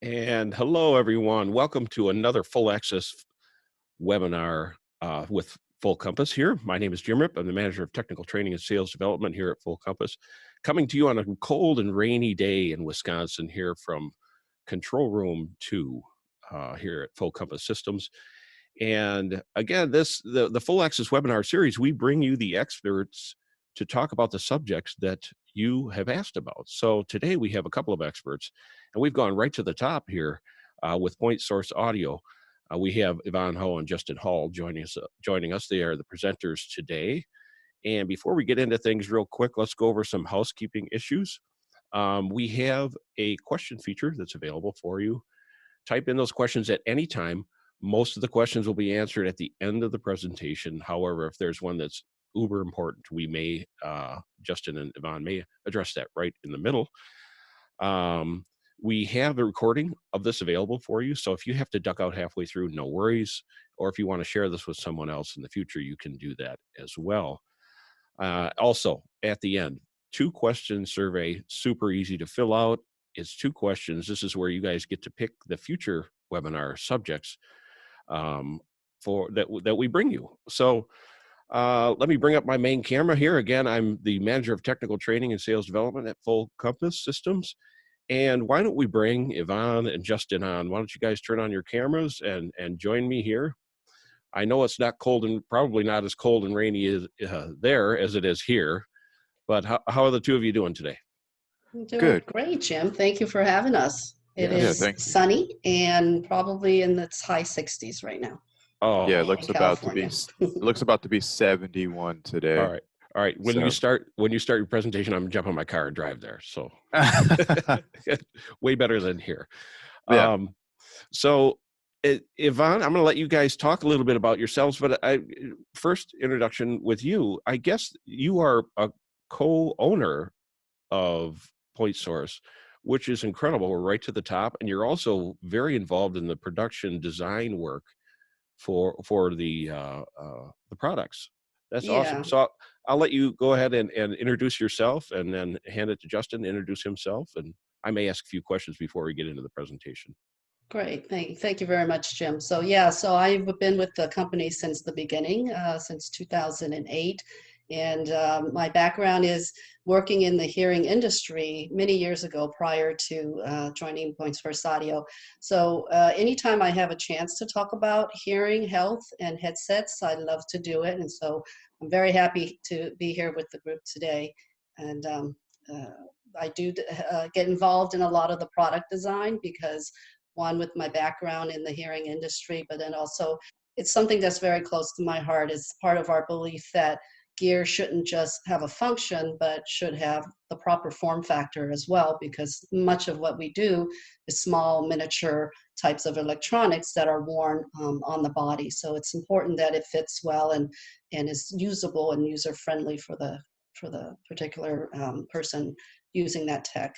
And hello, everyone. Welcome to another Full Access webinar with Full Compass here. My name is Jim Rip. I'm the Manager of Technical Training and Sales Development here at Full Compass, coming to you on a cold and rainy day in Wisconsin here from Control Room 2 here at Full Compass Systems. And again, the Full Access webinar series, we bring you the experts to talk about the subjects that you have asked about. So today we have a couple of experts, and we've gone right to the top here with Point Source Audio. We have Yvonne Ho and Justin Hall joining us. They are the presenters today. And before we get into things real quick, let's go over some housekeeping issues. We have a question feature that's available for you. Type in those questions at any time. Most of the questions will be answered at the end of the presentation. However, if there's one that's uber important, we may, Justin and Yvonne may address that right in the middle. We have a recording of this available for you. So if you have to duck out halfway through, no worries. Or if you want to share this with someone else in the future, you can do that as well. Also, at the end, 2-question survey, super easy to fill out. It's 2 questions. This is where you guys get to pick the future webinar subjects for that we bring you. So let me bring up my main camera here. Again, I'm the Manager of Technical Training and Sales Development at Full Compass Systems. And why don't we bring Yvonne and Justin on? Why don't you guys turn on your cameras and join me here? I know it's not cold and probably not as cold and rainy as, there as it is here, but how are the two of you doing today? I'm doing Good. great, Jim. Thank you for having us. It Yeah. is Thank you. sunny and probably in its high 60s right now. Oh, Yeah, it in looks about to be California. it looks about to be 71 today. all right. When you So start your presentation, I'm gonna jump in my car and drive there. So way better than here. Yeah. So Yvonne, I'm going to let you guys talk a little bit about yourselves, but first introduction with you. I guess you are a co-owner of Point Source, which is incredible. We're right to the top, and you're also very involved in the production design work for the products. That's awesome. Yeah, So I'll let you go ahead and introduce yourself, and then hand it to Justin to introduce himself, and I may ask a few questions before we get into the presentation. great. Thank you very much, Jim. So yeah, so I've been with the company since the beginning, since 2008. And my background is working in the hearing industry many years ago prior to joining Points First Audio. So anytime I have a chance to talk about hearing health and headsets, I love to do it. And so I'm very happy to be here with the group today. And uh, I do get involved in a lot of the product design because one, with my background in the hearing industry, but then also it's something that's very close to my heart. It's part of our belief that gear shouldn't just have a function, but should have the proper form factor as well, because much of what we do is small miniature types of electronics that are worn on the body. So it's important that it fits well and is usable and user friendly for the particular person using that tech.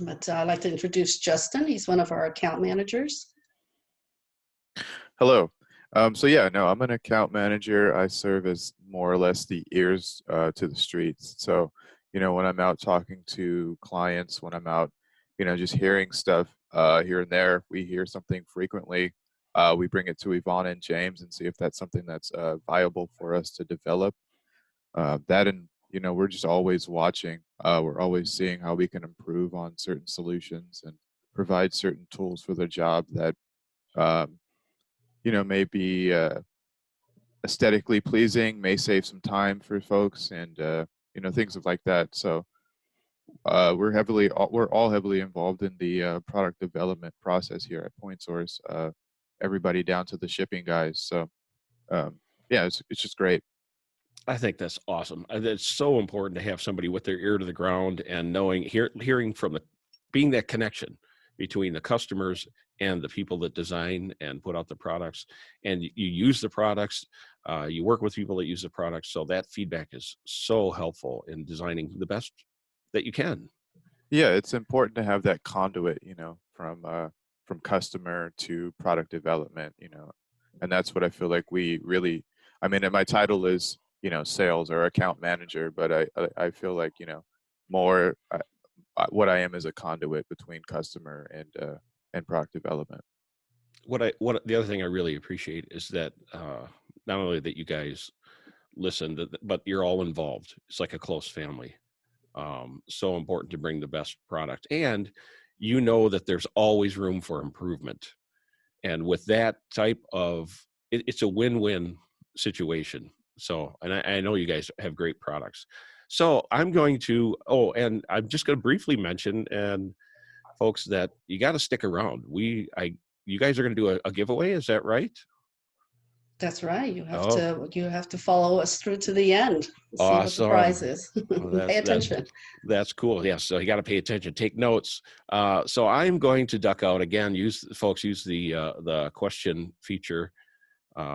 But I'd like to introduce Justin. He's one of our account managers. Hello. So yeah, no, I'm an account manager. I serve as more or less the ears to the streets. So, when I'm out talking to clients, when I'm out, just hearing stuff here and there, if we hear something frequently, we bring it to Yvonne and James and see if that's something that's viable for us to develop. That and we're just always watching. We're always seeing how we can improve on certain solutions and provide certain tools for the job that may be aesthetically pleasing, may save some time for folks, and things like that. So we're all heavily involved in the product development process here at Point Source. Everybody down to the shipping guys. So yeah, it's just great. I think that's awesome. It's so important to have somebody with their ear to the ground and hearing from being that connection between the customers and the people that design and put out the products. And you use the products, you work with people that use the products. So that feedback is so helpful in designing the best that you can. Yeah, it's important to have that conduit, from customer to product development, and that's what I feel like we really. I mean, and my title is, sales or account manager, but I feel like, more what I am as a conduit between customer and product development. What the other thing I really appreciate is that not only that you guys listen, but you're all involved. It's like a close family. So important to bring the best product, and you know that there's always room for improvement. And with that type of, it's a win-win situation. So, and I know you guys have great products. So I'm going to, and I'm just going to briefly mention, and folks, that you got to stick around. You guys are going to do a giveaway. Is that right? That's right. You have Oh, to follow us through to the end. See what the prize awesome. is. Well, Pay attention. that's cool. Yes. So you got to pay attention, take notes. So I'm going to duck out again. Use the question feature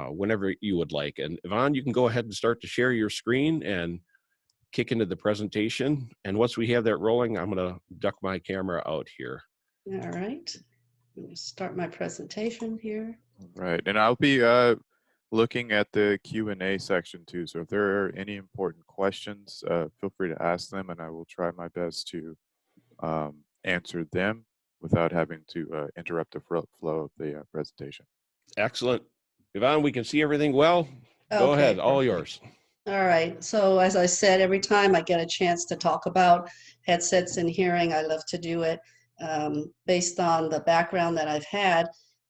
whenever you would like. And Yvonne, you can go ahead and start to share your screen and kick into the presentation. And once we have that rolling, I'm going to duck my camera out here. All right. Let me start my presentation here. Right, and I'll be looking at the Q&A section too. So if there are any important questions, feel free to ask them, and I will try my best to answer them without having to interrupt the flow of the presentation. Excellent. Yvonne, we can see everything well. Go Okay, ahead, all perfect. yours. All right. So as I said, every time I get a chance to talk about headsets and hearing, I love to do it. Based on the background that I've had,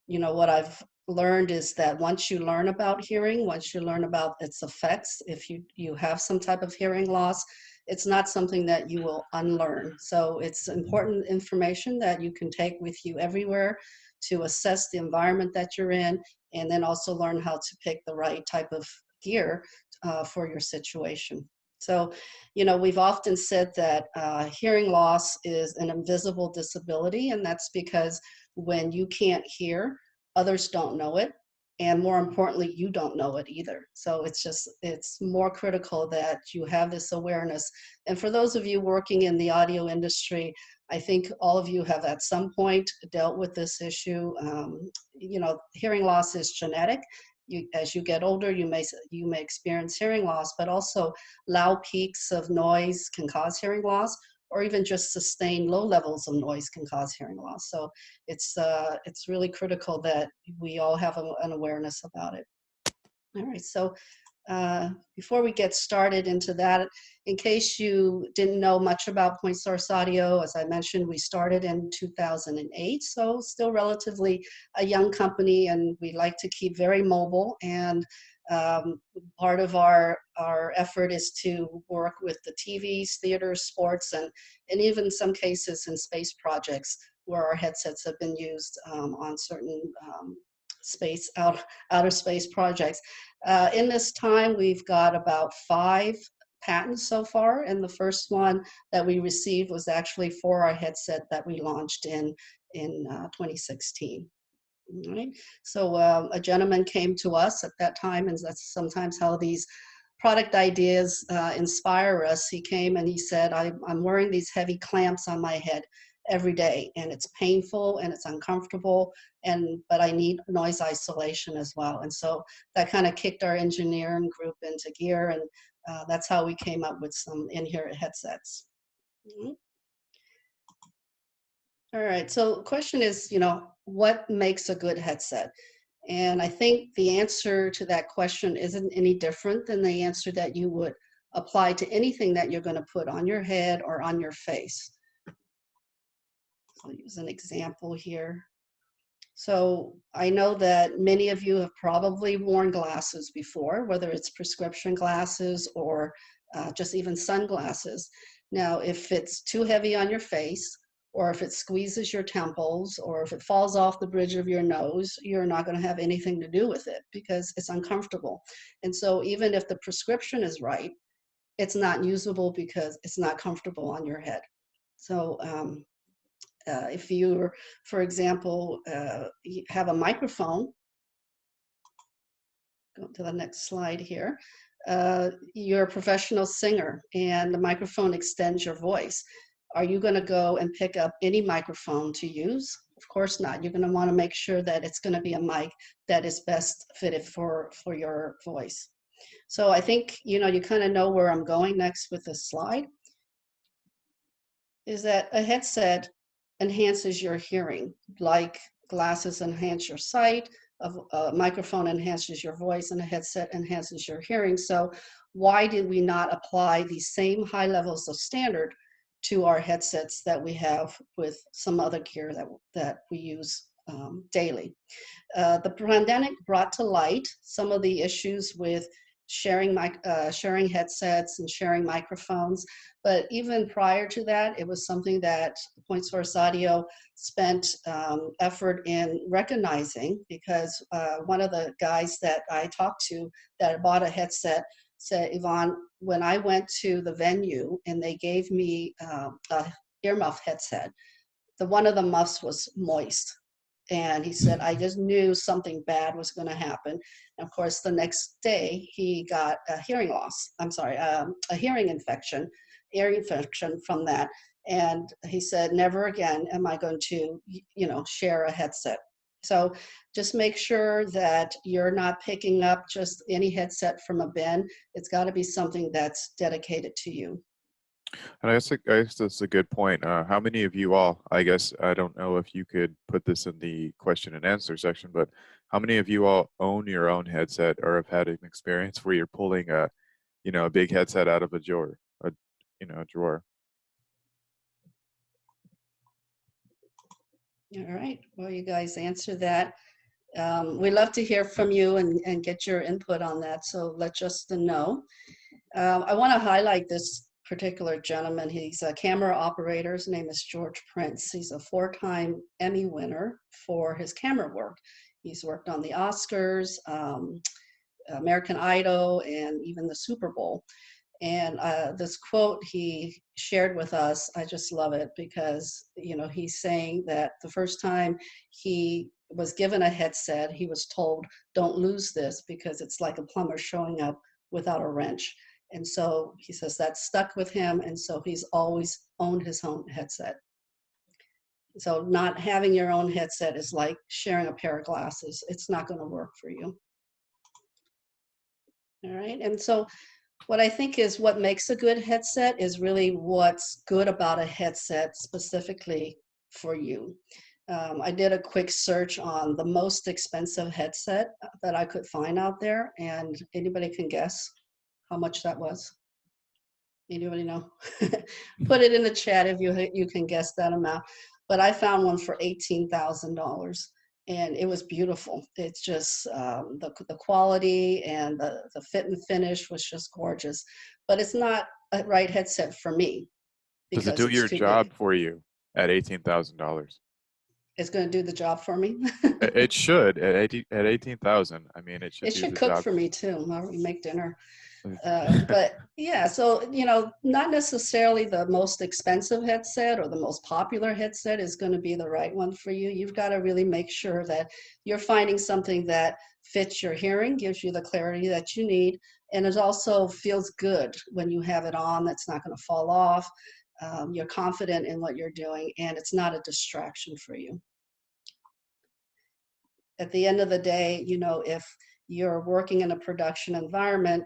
what I've learned is that once you learn about hearing, once you learn about its effects, if you have some type of hearing loss, it's not something that you will unlearn. So it's important information that you can take with you everywhere to assess the environment that you're in, and then also learn how to pick the right type of gear for your situation. So, we've often said that hearing loss is an invisible disability, and that's because when you can't hear, others don't know it. And more importantly, you don't know it either. So it's more critical that you have this awareness. And for those of you working in the audio industry, I think all of you have at some point dealt with this issue. Hearing loss is genetic. As you get older, you may experience hearing loss, but also loud peaks of noise can cause hearing loss, or even just sustained low levels of noise can cause hearing loss. So it's really critical that we all have an awareness about it. All right, so before we get started into that, in case you didn't know much about Point Source Audio, as I mentioned, we started in 2008, so still relatively a young company, and we like to keep very mobile. And part of our effort is to work with the TVs, theaters, sports, and even in some cases in space projects where our headsets have been used on certain outer space projects. In this time, we've got about 5 patents so far, and the first one that we received was actually for our headset that we launched in 2016. All right. So a gentleman came to us at that time, and that's sometimes how these product ideas inspire us. He came and he said, I'm wearing these heavy clamps on my head every day, and it's painful and it's uncomfortable, but I need noise isolation as well. And so that kind of kicked our engineering group into gear, and that's how we came up with some in-ear headsets. Mm-hmm. All right, so the question is, what makes a good headset? And I think the answer to that question isn't any different than the answer that you would apply to anything that you're going to put on your head or on your face. I'll use an example here. So I know that many of you have probably worn glasses before, whether it's prescription glasses or just even sunglasses. Now, if it's too heavy on your face, or if it squeezes your temples, or if it falls off the bridge of your nose, you're not going to have anything to do with it because it's uncomfortable. And so even if the prescription is right, it's not usable because it's not comfortable on your head. So if you, for example, have a microphone, go to the next slide here, you're a professional singer and the microphone extends your voice. Are you going to go and pick up any microphone to use? Of course not. You're going to want to make sure that it's going to be a mic that is best fitted for your voice. So I think, you kind of know where I'm going next with this slide. is that a headset enhances your hearing, like glasses enhance your sight, a microphone enhances your voice, and a headset enhances your hearing. So why did we not apply these same high levels of standard to our headsets that we have with some other gear that we use daily? The pandemic brought to light some of the issues with sharing headsets and sharing microphones. But even prior to that, it was something that Point Source Audio spent effort in recognizing, because one of the guys that I talked to that bought a headset said, Yvonne, when I went to the venue and they gave me a earmuff headset, one of the muffs was moist. And he said, I just knew something bad was going to happen. And of course, the next day he got a hearing loss. I'm sorry, a hearing infection, ear infection from that. And he said, never again am I going to, share a headset. So just make sure that you're not picking up just any headset from a bin. It's got to be something that's dedicated to you. And I guess that's a good point. How many of you all, I guess, I don't know if you could put this in the question and answer section, but how many of you all own your own headset or have had an experience where you're pulling a big headset out of a drawer, a drawer? All right, well, you guys answer that. We love to hear from you and get your input on that, so let Justin know. I want to highlight this particular gentleman. He's a camera operator. His name is George Prince. He's a 4-time Emmy winner for his camera work. He's worked on the Oscars, American Idol, and even the Super Bowl. And this quote he shared with us, I just love it, because he's saying that the first time he was given a headset, he was told, don't lose this because it's like a plumber showing up without a wrench. And so he says that stuck with him, and so he's always owned his own headset. So not having your own headset is like sharing a pair of glasses. It's not going to work for you. All right, and so what I think is what makes a good headset is really what's good about a headset specifically for you. I did a quick search on the most expensive headset that I could find out there, and anybody can guess how much that was? Anybody know? Put it in the chat if you can guess that amount. But I found one for $18,000, and it was beautiful. It's just the quality and the fit and finish was just gorgeous. But it's not a right headset for me. Does it do your job for you at $18,000? It's going to do the job for me. It should at 18,000. I mean, it should. It do should the cook job for me too. I'll make dinner. But yeah, so not necessarily the most expensive headset or the most popular headset is going to be the right one for you. You've got to really make sure that you're finding something that fits your hearing, gives you the clarity that you need, and it also feels good when you have it on. That's not going to fall off. You're confident in what you're doing, and it's not a distraction for you. At the end of the day, if you're working in a production environment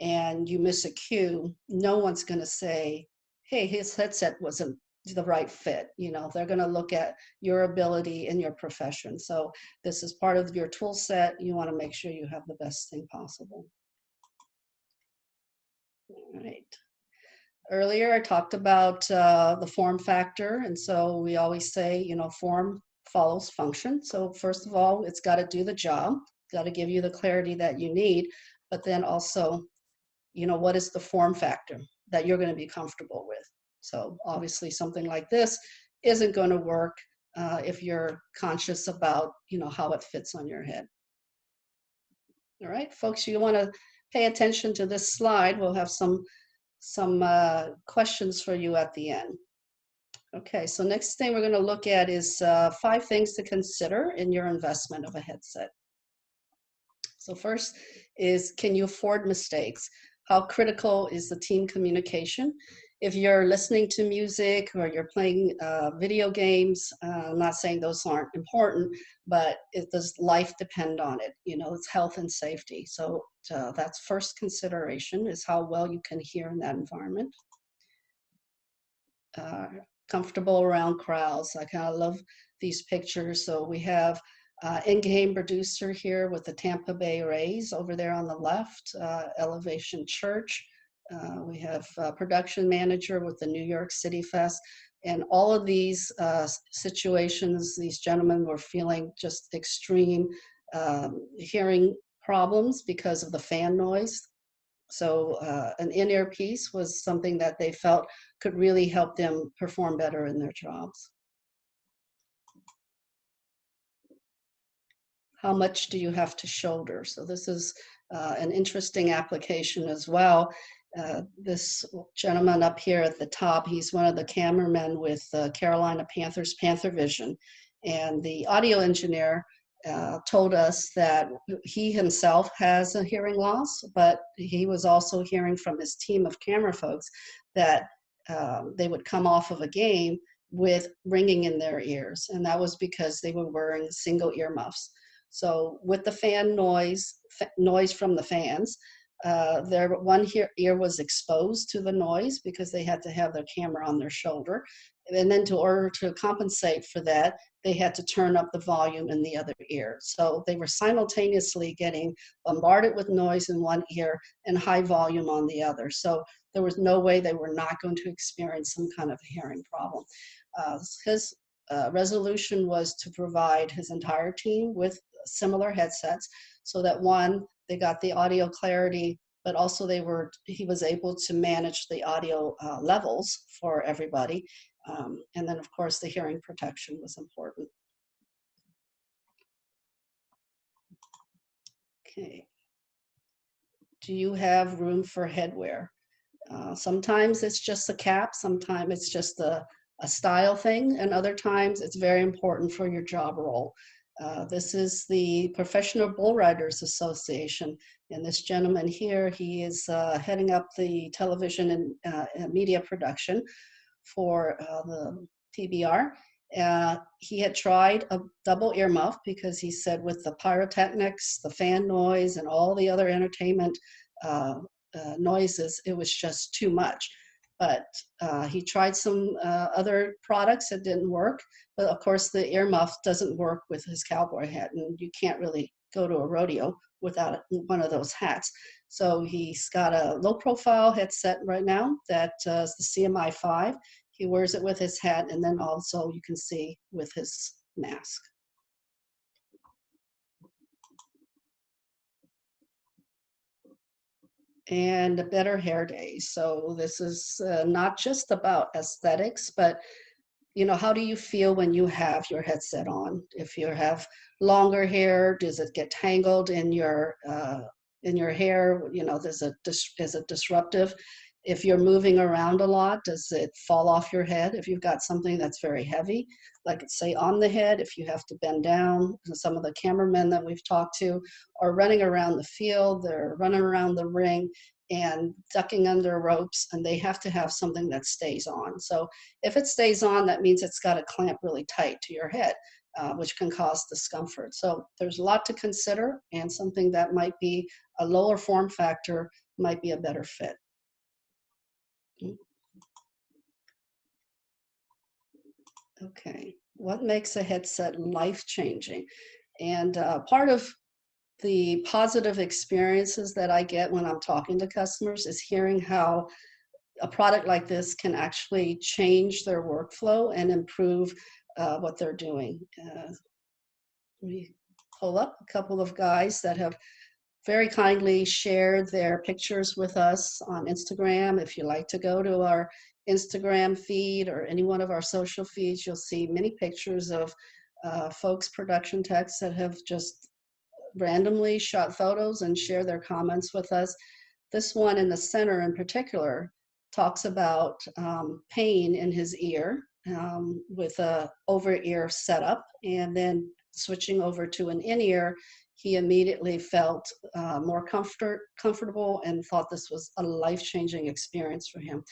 and you miss a cue, no one's going to say, hey, his headset wasn't the right fit. They're going to look at your ability in your profession. So this is part of your tool set. You want to make sure you have the best thing possible. All right. Earlier, I talked about the form factor. And so we always say, form follows function. So first of all, it's got to do the job, got to give you the clarity that you need, but then also, what is the form factor that you're going to be comfortable with? So obviously something like this isn't going to work if you're conscious about, how it fits on your head. All right, folks, you want to pay attention to this slide. We'll have some questions for you at the end. Okay, so next thing we're going to look at is 5 things to consider in your investment of a headset. So first is, can you afford mistakes? How critical is the team communication? If you're listening to music or you're playing video games, I'm not saying those aren't important, but does life depend on it? It's health and safety. So that's first consideration, is how well you can hear in that environment. comfortable around crowds. I kind of love these pictures. So we have in-game producer here with the Tampa Bay Rays over there on the left, Elevation Church. We have production manager with the New York City Fest. And all of these situations, these gentlemen were feeling just extreme hearing problems because of the fan noise. So an in-ear piece was something that they felt could really help them perform better in their jobs. How much do you have to shoulder? So this is an interesting application as well. This gentleman up here at the top, he's one of the cameramen with Carolina Panthers, Panther Vision. And the audio engineer told us that he himself has a hearing loss, but he was also hearing from his team of camera folks that they would come off of a game with ringing in their ears. And that was because they were wearing single earmuffs. So with the fan noise from the fans, their one ear was exposed to the noise because they had to have their camera on their shoulder. And then in order to compensate for that, they had to turn up the volume in the other ear. So they were simultaneously getting bombarded with noise in one ear and high volume on the other. So there was no way they were not going to experience some kind of hearing problem. His resolution was to provide his entire team with similar headsets so that one, they got the audio clarity, but also he was able to manage the audio levels for everybody. And then of course the hearing protection was important. Okay. Do you have room for headwear? Sometimes it's just a cap, sometimes it's just a style thing, and other times it's very important for your job role. This is the Professional Bull Riders Association, and this gentleman here, he is heading up the television and media production for the PBR. He had tried a double earmuff because he said with the pyrotechnics, the fan noise, and all the other entertainment noises, it was just too much. But he tried some other products that didn't work. But of course, the earmuff doesn't work with his cowboy hat, and you can't really go to a rodeo without one of those hats. So he's got a low-profile headset right now that is the CMI 5. He wears it with his hat, and then also you can see with his mask. And a better hair day. So this is not just about aesthetics, but how do you feel when you have your headset on? If you have longer hair, does it get tangled in your hair? Is it disruptive? If you're moving around a lot, does it fall off your head? If you've got something that's very heavy, like say on the head, if you have to bend down, some of the cameramen that we've talked to are running around the field, they're running around the ring and ducking under ropes, and they have to have something that stays on. So if it stays on, that means it's got to clamp really tight to your head, which can cause discomfort. So there's a lot to consider, and something that might be a lower form factor might be a better fit. Okay, what makes a headset life-changing? And part of the positive experiences that I get when I'm talking to customers is hearing how a product like this can actually change their workflow and improve what they're doing. We pull up a couple of guys that have very kindly shared their pictures with us on Instagram. If you like to go to our Instagram feed or any one of our social feeds, you'll see many pictures of folks, production techs that have just randomly shot photos and share their comments with us. This one in the center in particular talks about pain in his ear with a over-ear setup, and then switching over to an in-ear, he immediately felt more comfortable and thought this was a life-changing experience for him.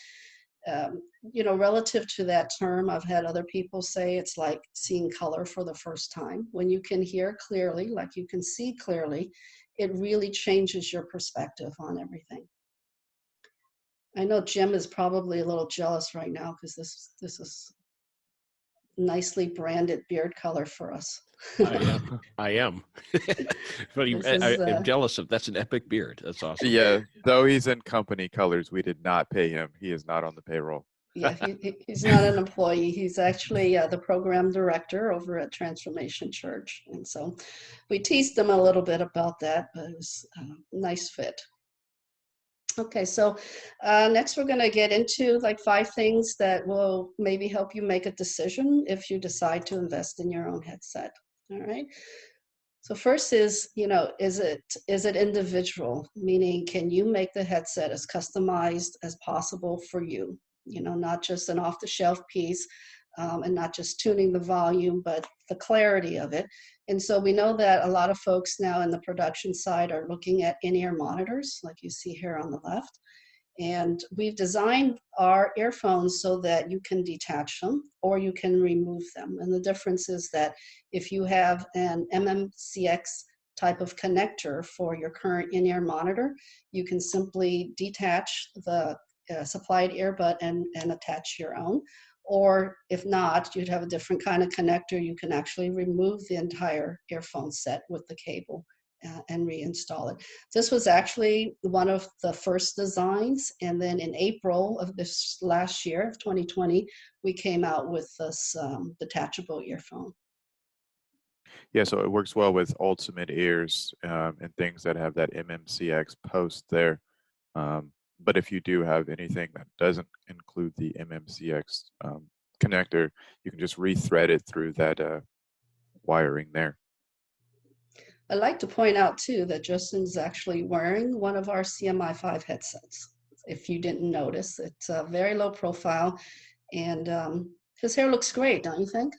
Relative to that term, I've had other people say it's like seeing color for the first time. When you can hear clearly, like you can see clearly, it really changes your perspective on everything. I know Jim is probably a little jealous right now because this is nicely branded beard color for us. I am. I am. But This is I'm jealous of that's an epic beard. That's awesome. Yeah, though he's in company colors, we did not pay him. He is not on the payroll. Yeah, he's not an employee. He's actually the program director over at Transformation Church. And so we teased him a little bit about that, but it was a nice fit. Okay, so next we're going to get into like 5 things that will maybe help you make a decision if you decide to invest in your own headset. All right. So first is, is it individual? Meaning, can you make the headset as customized as possible for you? Not just an off-the-shelf piece, and not just tuning the volume, but the clarity of it. And so we know that a lot of folks now in the production side are looking at in-ear monitors, like you see here on the left. And we've designed our earphones so that you can detach them or you can remove them. And the difference is that if you have an MMCX type of connector for your current in-ear monitor, you can simply detach the supplied earbud and attach your own. Or if not, you'd have a different kind of connector. You can actually remove the entire earphone set with the cable and reinstall it. This was actually one of the first designs. And then in April of this last year of 2020, we came out with this detachable earphone. Yeah, so it works well with Ultimate ears and things that have that MMCX post there. But if you do have anything that doesn't include the MMCX connector, you can just rethread it through that wiring there. I'd like to point out too that Justin's actually wearing one of our CMI 5 headsets. If you didn't notice, it's a very low profile, and his hair looks great, don't you think?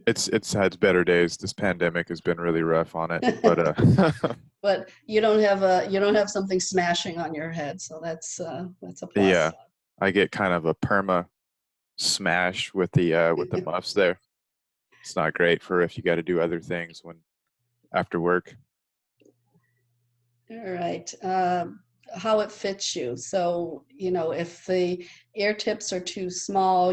It's had better days. This pandemic has been really rough on it, but but you don't have something smashing on your head, so that's a plus. yeah, I get kind of a perma smash with the muffs there. It's not great for if you got to do other things when after work. All right. How it fits you. So, if the ear tips are too small,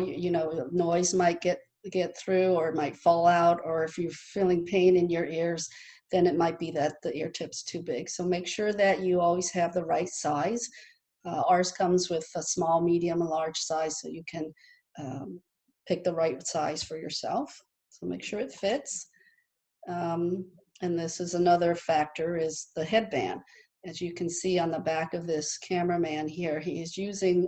noise might get through or it might fall out, or if you're feeling pain in your ears, then it might be that the ear tip's too big. So make sure that you always have the right size. Ours comes with a small, medium, and large size, so you can pick the right size for yourself. So make sure it fits. And this is another factor, is the headband. As you can see on the back of this cameraman here, he is using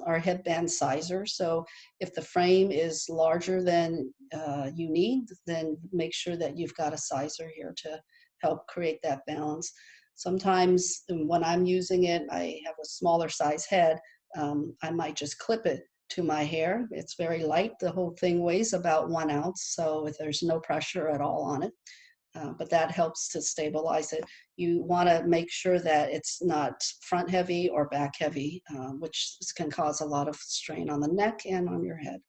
our headband sizer. So if the frame is larger than you need, then make sure that you've got a sizer here to help create that balance. Sometimes when I'm using it, I have a smaller size head. I might just clip it to my hair. It's very light. The whole thing weighs about 1 ounce, so if there's no pressure at all on it. But that helps to stabilize it. You want to make sure that it's not front heavy or back heavy, which can cause a lot of strain on the neck and on your head.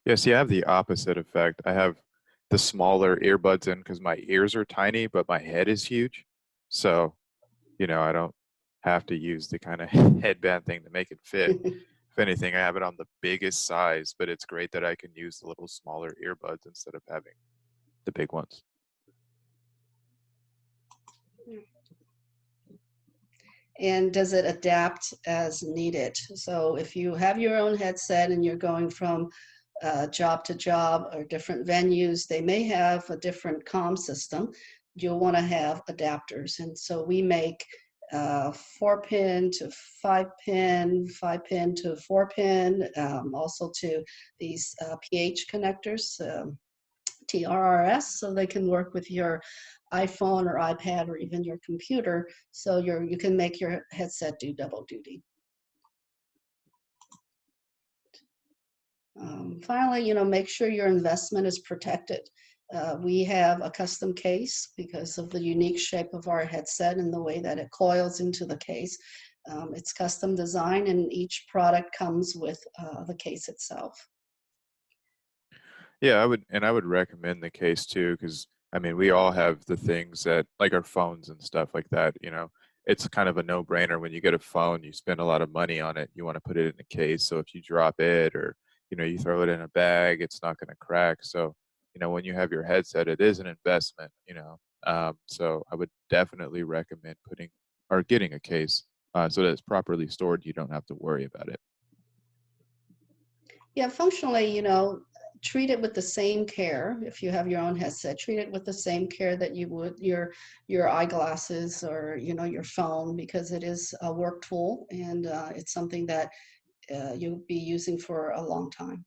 Yeah, see, I have the opposite effect. I have the smaller earbuds in because my ears are tiny, but my head is huge. So, I don't have to use the kind of headband thing to make it fit. If anything, I have it on the biggest size, but it's great that I can use the little smaller earbuds instead of having the big ones. And does it adapt as needed? So if you have your own headset and you're going from job to job or different venues, they may have a different comm system. You'll want to have adapters. And so we make 4-pin to 5-pin, 5-pin to 4-pin, also to these PH connectors, TRRS, so they can work with your iPhone or iPad or even your computer, so you can make your headset do double duty. Finally, make sure your investment is protected. We have a custom case because of the unique shape of our headset and the way that it coils into the case. It's custom design, and each product comes with the case itself. Yeah, I would recommend the case too, because we all have the things that, like our phones and stuff like that, it's kind of a no-brainer. When you get a phone, you spend a lot of money on it, you want to put it in a case, so if you drop it or you throw it in a bag, it's not going to crack. So, when you have your headset, it is an investment, so I would definitely recommend putting or getting a case so that it's properly stored. You don't have to worry about it. Yeah, functionally, treat it with the same care. If you have your own headset, treat it with the same care that you would your eyeglasses or your phone, because it is a work tool, and it's something that you'll be using for a long time.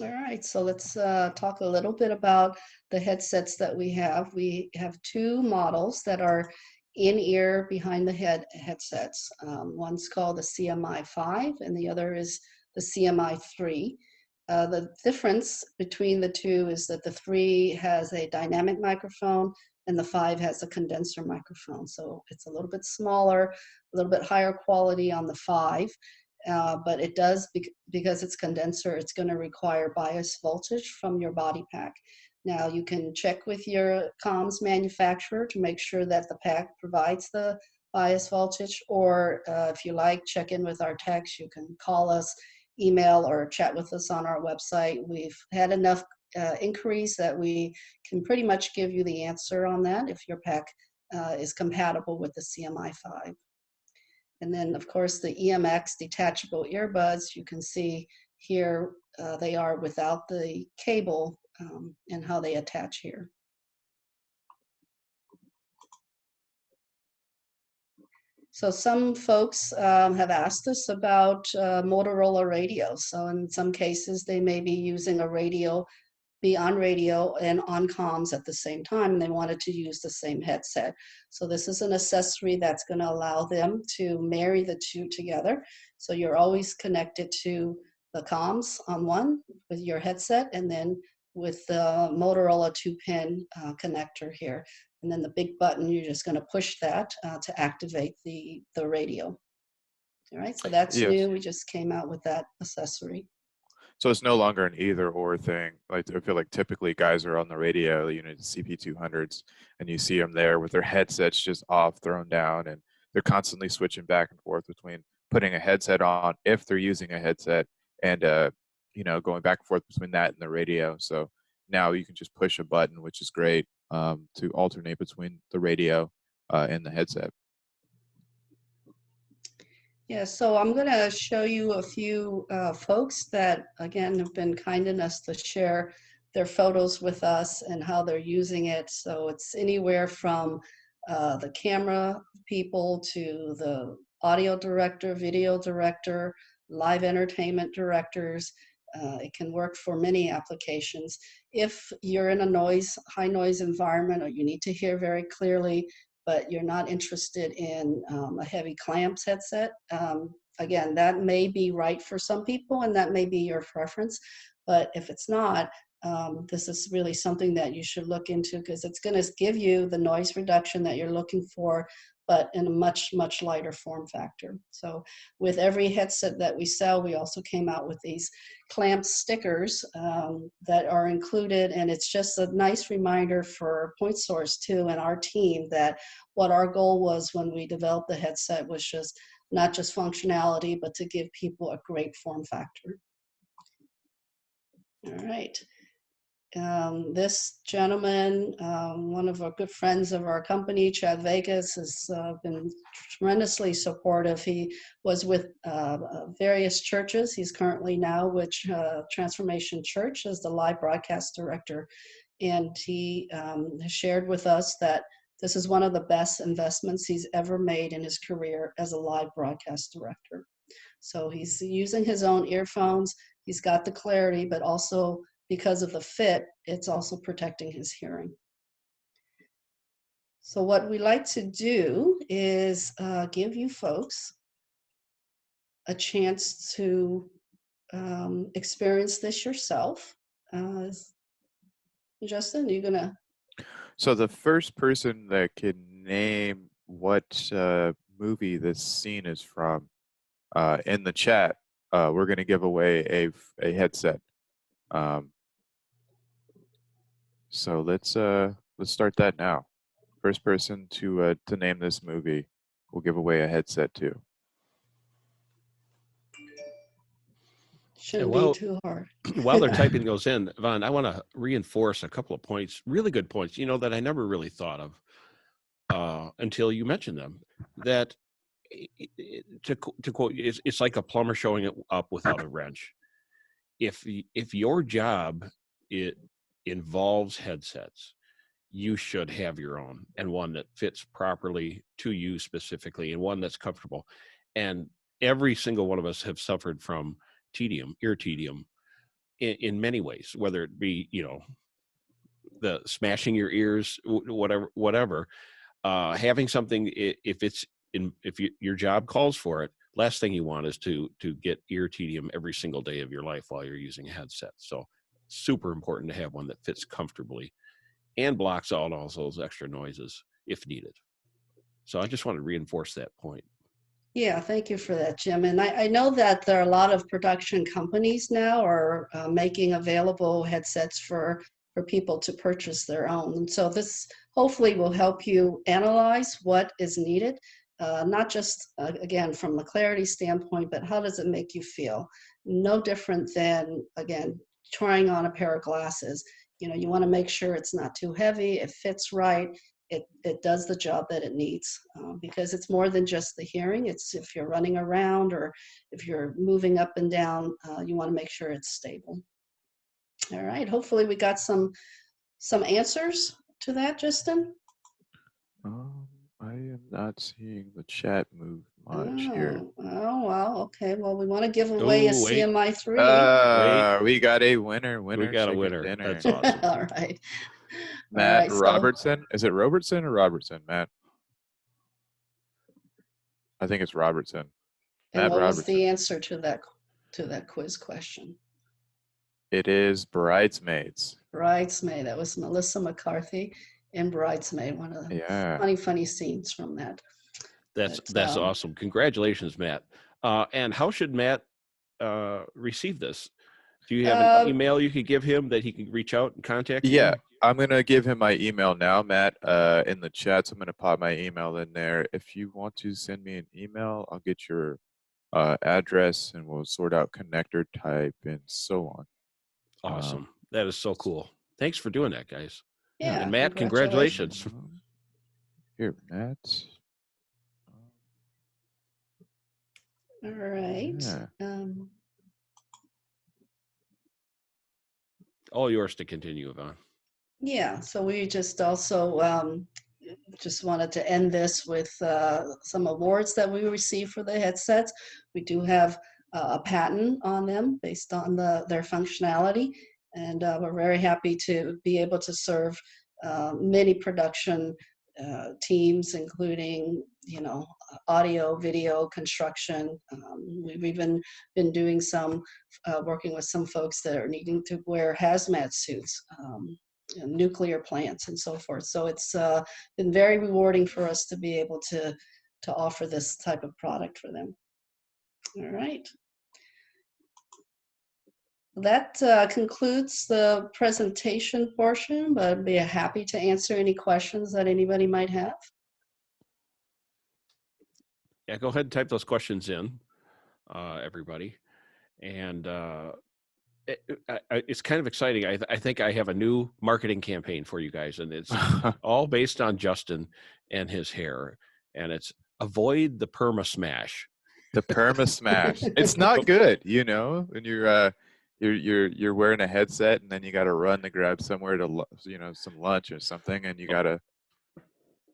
All right, so let's talk a little bit about the headsets that we have. We have two models that are in-ear behind the head headsets. One's called the CMI-5 and the other is the CMI-3. The difference between the two is that the 3 has a dynamic microphone and the 5 has a condenser microphone. So it's a little bit smaller, a little bit higher quality on the 5. But it does, because it's condenser, it's going to require bias voltage from your body pack. Now you can check with your comms manufacturer to make sure that the pack provides the bias voltage, or if you like, check in with our techs. You can call us, email, or chat with us on our website. We've had enough inquiries that we can pretty much give you the answer on that if your pack is compatible with the CMI-5. And then, of course, the EMX detachable earbuds, you can see here they are without the cable and how they attach here. So some folks have asked us about Motorola Radio. So in some cases, they may be using a radio, be on radio and on comms at the same time, and they wanted to use the same headset. So this is an accessory that's going to allow them to marry the two together. So you're always connected to the comms on one with your headset, and then with the Motorola 2-pin connector here. And then the big button, you're just going to push that to activate the radio. All right, so that's Yes. new. We just came out with that accessory. So it's no longer an either or thing. Like, I feel like typically guys are on the radio, the CP200s, and you see them there with their headsets just off, thrown down, and they're constantly switching back and forth between putting a headset on if they're using a headset and going back and forth between that and the radio. So now you can just push a button, which is great, to alternate between the radio and the headset. Yeah, so I'm going to show you a few folks that, again, have been kind enough to share their photos with us and how they're using it. So it's anywhere from the camera people to the audio director, video director, live entertainment directors. It can work for many applications. If you're in a high noise environment, or you need to hear very clearly, but you're not interested in a heavy clamps headset, again, that may be right for some people and that may be your preference. But if it's not, this is really something that you should look into, because it's going to give you the noise reduction that you're looking for, but in a much, much lighter form factor. So with every headset that we sell, we also came out with these clamp stickers that are included, and it's just a nice reminder for Point Source too and our team that what our goal was when we developed the headset was just not just functionality, but to give people a great form factor. All right. This gentleman, one of our good friends of our company, Chad Vegas, has been tremendously supportive. He was with various churches. He's currently now with Transformation Church as the live broadcast director. And he has shared with us that this is one of the best investments he's ever made in his career as a live broadcast director. So he's using his own earphones. He's got the clarity, but also because of the fit, it's also protecting his hearing. So what we like to do is give you folks a chance to experience this yourself. Justin, you're gonna? So the first person that can name what movie this scene is from in the chat, we're going to give away a headset. So let's start that now. First person to name this movie, we'll give away a headset too. Shouldn't be Well, too hard. while they're typing those in, Vaughn, I want to reinforce a couple of points, really good points, that I never really thought of until you mentioned them. That to quote, it's like a plumber showing it up without a wrench. If your job it involves headsets, you should have your own, and one that fits properly to you specifically, and one that's comfortable. And every single one of us have suffered from ear tedium, in many ways, whether it be the smashing your ears, whatever. Having something, if your job calls for it, last thing you want is to get ear tedium every single day of your life while you're using a headset. So super important to have one that fits comfortably and blocks out all those extra noises if needed. So I just want to reinforce that point. Yeah, thank you for that, Jim. And I know that there are a lot of production companies now are making available headsets for people to purchase their own. And so this hopefully will help you analyze what is needed, not just, again, from a clarity standpoint, but how does it make you feel? No different than, again, trying on a pair of glasses. You want to make sure it's not too heavy, it fits right, it does the job that it needs, because it's more than just the hearing. It's if you're running around or if you're moving up and down, you want to make sure it's stable. All right, hopefully we got some answers to that, Justin. I am not seeing the chat move much here. Oh, wow. Okay. Well, we want to give away a wait. CMI3. We got a winner. We got a winner. Dinner. That's awesome. All right. Matt All right, Robertson. Is it Robertson or Robertson, Matt? I think it's Robertson. And Matt what was Robertson. the answer to that quiz question? It is Bridesmaids. Bridesmaid. That was Melissa McCarthy in Bridesmaid. One of the funny scenes from that. That's awesome. Congratulations, Matt. And how should Matt receive this? Do you have an email you could give him that he can reach out and contact you? Yeah, I'm going to give him my email now, Matt, in the chat. So I'm going to pop my email in there. If you want to send me an email, I'll get your address and we'll sort out connector type and so on. Awesome. That is so cool. Thanks for doing that, guys. Yeah. And Matt, congratulations. Here, Matt. All right. Yeah. All yours to continue, Yvonne. Yeah, so we just also just wanted to end this with some awards that we received for the headsets. We do have a patent on them based on their functionality, and we're very happy to be able to serve many production teams, including audio, video, construction. We've even been doing some working with some folks that are needing to wear hazmat suits, nuclear plants, and so forth. So it's been very rewarding for us to be able to offer this type of product for them. All right. That concludes the presentation portion, but I'd be happy to answer any questions that anybody might have. Yeah, go ahead and type those questions in, everybody. And it's kind of exciting. I think I have a new marketing campaign for you guys, and it's all based on Justin and his hair. And it's avoid the perma smash. The perma smash. It's not good, when you're wearing a headset and then you got to run to grab somewhere to some lunch or something, and you got to.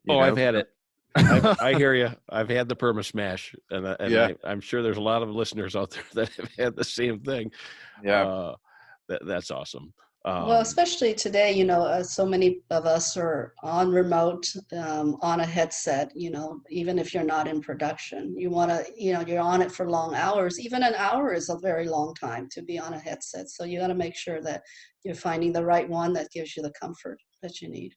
I've had it. I hear you. I've had the perma smash, and yeah. I'm sure there's a lot of listeners out there that have had the same thing. Yeah, that's awesome. Well, especially today, so many of us are on remote, on a headset, even if you're not in production, you want to, you're on it for long hours. Even an hour is a very long time to be on a headset. So you got to make sure that you're finding the right one that gives you the comfort that you need.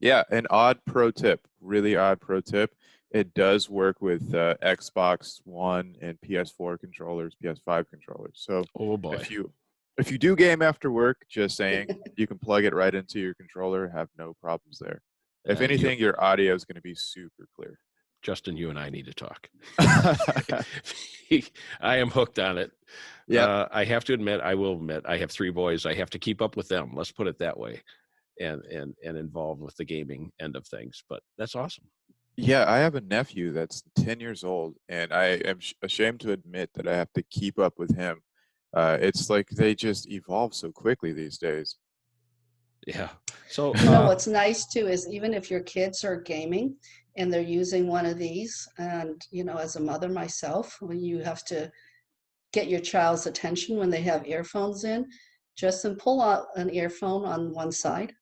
Yeah, an odd pro tip, really odd pro tip. It does work with Xbox One and PS4 controllers, PS5 controllers. So oh boy. If you do game after work, just saying, you can plug it right into your controller, have no problems there. If anything, your audio is going to be super clear. Justin, you and I need to talk. I am hooked on it. Yeah. I have to admit, I will admit, I have 3 boys. I have to keep up with them. Let's put it that way, and involved with the gaming end of things. But that's awesome. Yeah, I have a nephew that's 10 years old, and I am ashamed to admit that I have to keep up with him. It's like they just evolve so quickly these days. Yeah. So What's nice too is even if your kids are gaming and they're using one of these, and as a mother myself, when you have to get your child's attention when they have earphones in, just pull out an earphone on one side.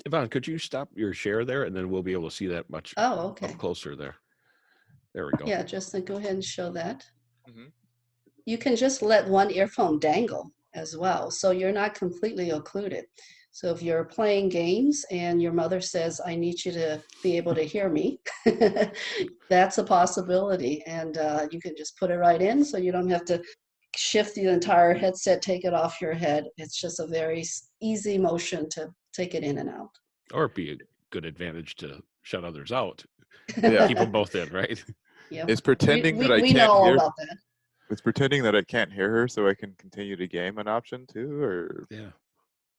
Yvonne, could you stop your share there, and then we'll be able to see that much Okay. up closer there. There we go. Yeah, Justin, go ahead and show that. Mm-hmm. You can just let one earphone dangle as well, so you're not completely occluded. So if you're playing games and your mother says, I need you to be able to hear me, that's a possibility. And you can just put it right in, so you don't have to shift the entire headset, take it off your head. It's just a very easy motion to take it in and out. Or be a good advantage to shut others out. Yeah. Keep them both in, right? Yeah. It's pretending that I we know can't all hear. about that. It's pretending that I can't hear her so I can continue to game an option too, or Yeah.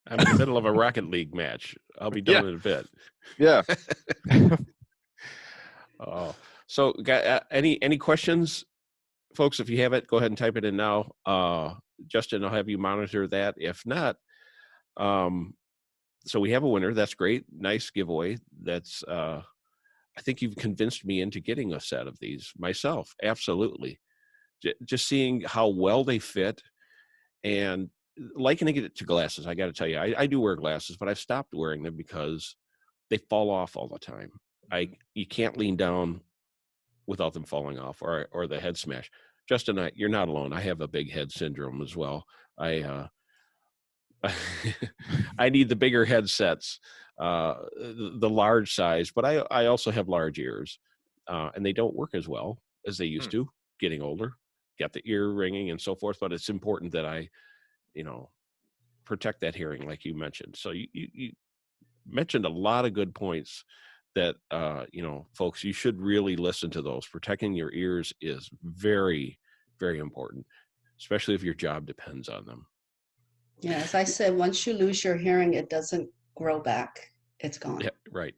I'm in the middle of a Rocket League match. I'll be done in a bit. yeah. Oh, so any questions, folks? If you have it, go ahead and type it in now. Justin, I'll have you monitor that. If not, so we have a winner. That's great. Nice giveaway. That's I think you've convinced me into getting a set of these myself. Absolutely. Just seeing how well they fit and likening it to glasses. I got to tell you, I do wear glasses, but I've stopped wearing them because they fall off all the time. You can't lean down without them falling off or the head smash. Justin, you're not alone. I have a big head syndrome as well. I need the bigger headsets, the large size, but I also have large ears, and they don't work as well as they used to. Getting older, got the ear ringing and so forth. But it's important that I, protect that hearing, like you mentioned. So you mentioned a lot of good points that folks, you should really listen to those. Protecting your ears is very, very important, especially if your job depends on them. Yeah, as I said, once you lose your hearing, it doesn't grow back. It's gone. Yeah, right.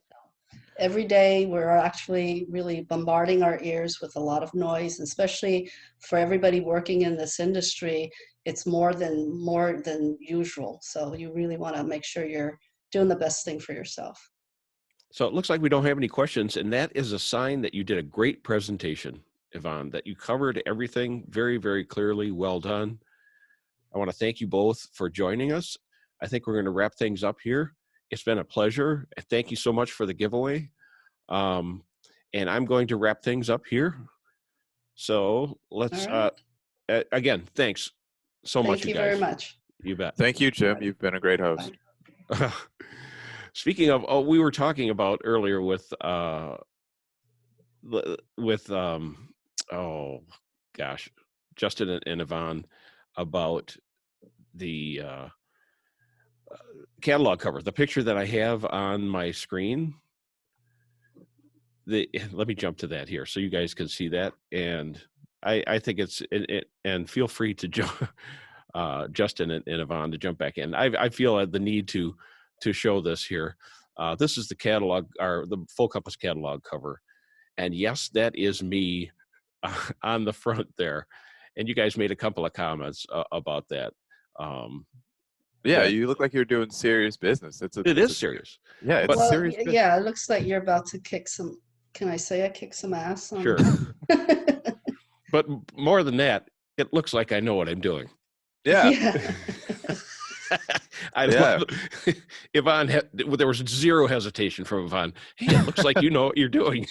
Every day, we're actually really bombarding our ears with a lot of noise, especially for everybody working in this industry. It's more than usual. So you really want to make sure you're doing the best thing for yourself. So it looks like we don't have any questions, and that is a sign that you did a great presentation, Yvonne, that you covered everything very, very clearly. Well done. I want to thank you both for joining us. I think we're going to wrap things up here. It's been a pleasure. Thank you so much for the giveaway. And I'm going to wrap things up here. So let's, again, thanks so much, you guys. Thank you very much. You bet. Thank you, Jim. You've been a great host. Speaking of, we were talking about earlier with Justin and Yvonne about the catalog cover, the picture that I have on my screen. Let me jump to that here so you guys can see that. And I think and feel free to jump, Justin and Yvonne, to jump back in. I feel the need to show this here. This is the catalog, or the Full Compass catalog cover. And yes, that is me on the front there. And you guys made a couple of comments about that. Yeah, you look like you're doing serious business. It is serious. Yeah, it's serious business. Yeah, it looks like you're about to kick some. Can I say I kick some ass? Sure. But more than that, it looks like I know what I'm doing. Yeah. Love Yvonne. There was zero hesitation from Yvonne. Hey, it looks like you know what you're doing.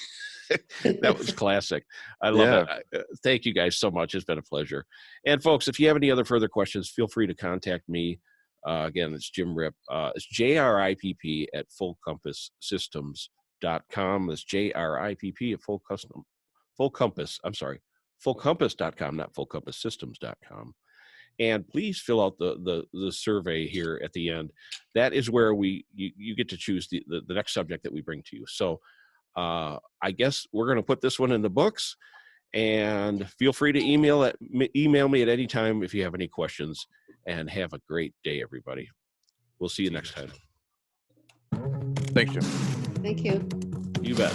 That was classic. I love it. Thank you guys so much. It's been a pleasure. And folks, if you have any other further questions, feel free to contact me. Again, it's Jim Ripp. It's JRIPP at fullcompasssystems.com. That's JRIPP at fullcompass.com, not fullcompasssystems.com. And please fill out the survey here at the end. That is where you get to choose the next subject that we bring to you. So I guess we're going to put this one in the books, and feel free to email me at any time if you have any questions, and have a great day, everybody. We'll see you next time. Thanks, Jim. Thank you. You bet.